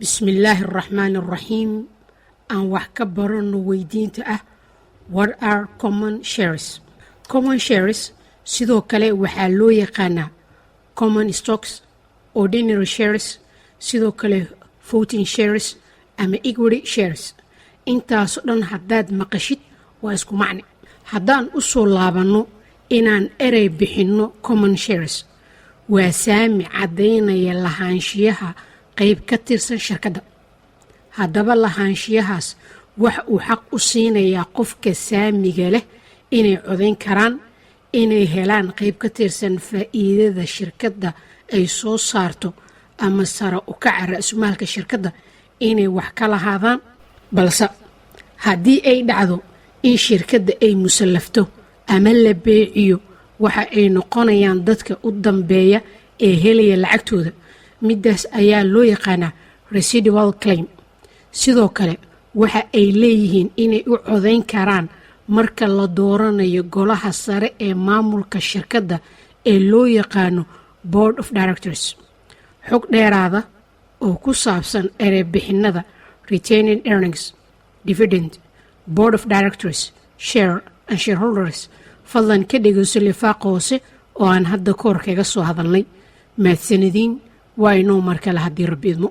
بسم الله الرحمن الرحيم. أن وحكبرن ويدينته What are common shares? Common shares sidoo kale waxaa loo yaqaanaa common stocks, ordinary shares, sidoo kale voting shares ama equity shares. Intaas dhan haddaad maqashid waa isku macne. Haddaan u soo laabanno inaan erey bixinno common shares, waa saami caddaynaya lahaanshiyaha qayb ka tirsan shirkadda. Haddaba lahaanshiyahaas wax uu xaq u siinayaa qofka saamiga leh inay codayn karaan, inay helaan qayb ka tirsan faa'iidada shirkadda ay soo saarto ama sare u kaca ra'sumaalka shirkadda inay wax ka lahaadaan. Balse haddii ay dhacdo in shirkadda ay musallafto ama la beeciyo, waxa ay noqonayaan dadka u dambeeya ee helaya lacagtooda. Midaas ayaa loo yaqaanaa residual claim. Sidoo kale waxa ay leeyihiin inay u codayn karaan marka la dooranayo golaha sare ee maamulka shirkadda ee loo yaqaano Board of Directors. Xog dheeraada oo ku saabsan ereybixinada retained earnings, dividend, Board of Directors, share and shareholders, fadlan ka dhegeyso lifaaq hoose oo aan hadda koor kaga soo hadalnay. Mahadsanidin. waa inuu mar kale haddii Rabbi idmo.